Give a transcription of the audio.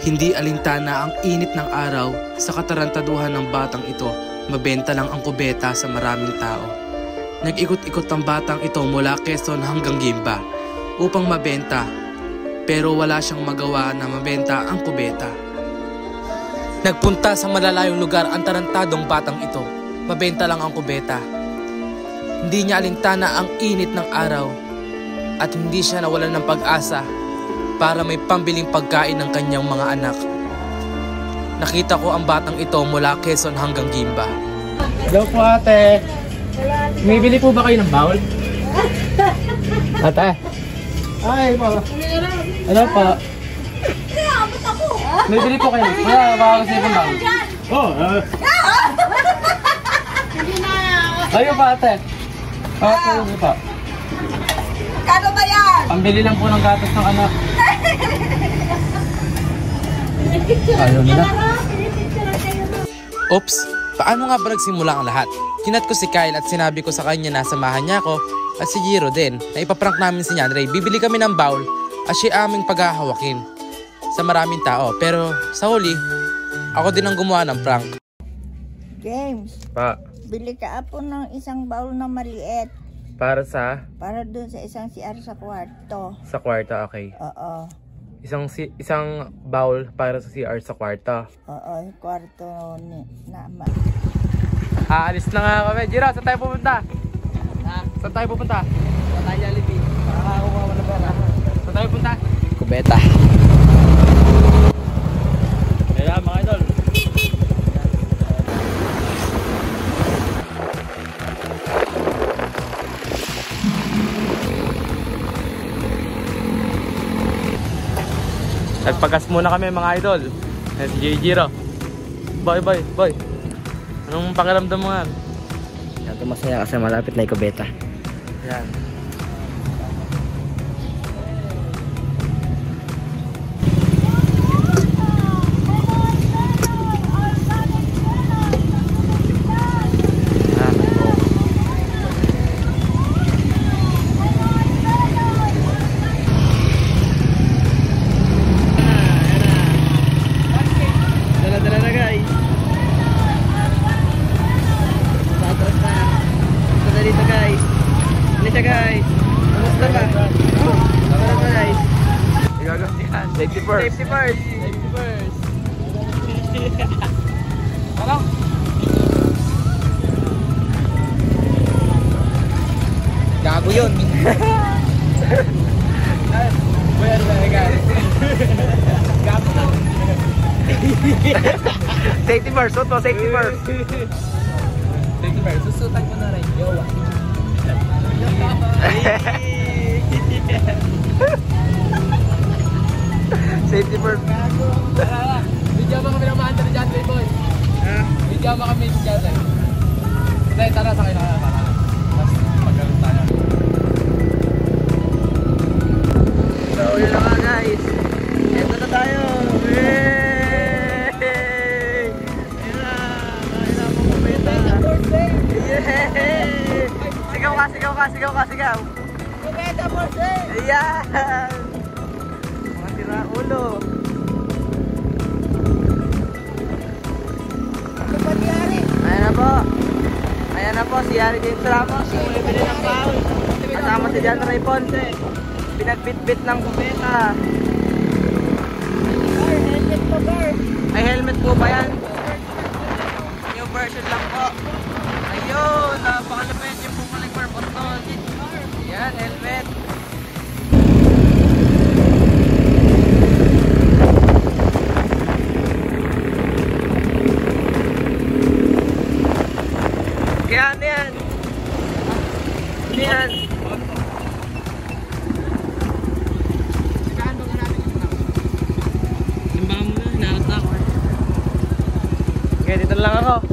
Hindi alintana ang init ng araw sa katarantaduhan ng batang ito, mabenta lang ang kubeta sa maraming tao. Nag-ikot-ikot ang batang ito mula Quezon hanggang Gimba upang mabenta, pero wala siyang magawa na mabenta ang kubeta. Nagpunta sa malalayong lugar ang tarantadong batang ito, mabenta lang ang kubeta. Hindi niya alintana ang init ng araw at hindi siya nawalan ng pag-asa para may pambiling pagkain ng kanyang mga anak. Nakita ko ang batang ito mula Quezon hanggang Gimba. Hello po ate. Bibili po ba kayo ng bowl? Ate. Ay po. Ano po? Bibili po kayo. Wala, baka kasi yung bowl. Oh, ayun pa ate. Okay, yun po. Kano ba yan? Pambili lang po ng gatas ng anak. Ayaw nila. Oops, paano nga ba nagsimula ang lahat? Kinat ko si Kyle at sinabi ko sa kanya na samahan niya ako at si Jiro din na ipaprank namin si Nyanray. Bibili kami ng bowl at siya aming paghahawakin sa maraming tao. Pero sa huli, ako din ang gumawa ng prank. James, Pa, bili ka po ng isang bowl na maliit para sa? para doon sa isang CR sa kwarto. Sa kwarto, okay. Oo. Isang bowl para sa CR sa kwarto. Oo, yung kwarto ni Nama. Aalis na nga kami. Jiro, saan tayo pupunta? Ha? Saan tayo pupunta? Sa tayo Jollibee. Makakakuha mo na pera. Saan tayo pupunta? Kubeta. Kaya mga idol. Nagpagas muna kami mga idol. Ayan si Jiro. Boy. Anong pakiramdam mo nga? Ito masaya kasi malapit na yung kubeta. Yan. Dala na guys. Tatras na. Punta dito guys. Ano siya guys? Kamusta ba? Tama na guys. Igagastihan. Safety first. Safety first. Safety first. Ano? Gago yun. Well, guys. Gago na. Safety first, Soto, safety first. Safety first. Susutan ko na rin. Yo. Safety first. Bigyan mo kami ng maanta ni John Ray Boy. Ha? Bigyan mo kami ni John Ray. Dahil tara sa kayo na. Mas magaling tayo. So yun na nga guys. Ito na tayo. Sigaw. Kubeta po sir! Ayan. Mga tira ulo. Ano ba niyari? Ayan na po si Yari James Ramos. Bumibili ng bowl. Kasama si John Ray Ponce. Pinagbitbit ng kubeta. Ay, helmet po sir! Ay, helmet po ba yan? New version lang po. Ayun, napakalapit yung pumaling purpose. Yan, helmet. Kaya ano yan? Ano yan? Timbangan mo na, hinarat na ako. Okay, dito lang ako.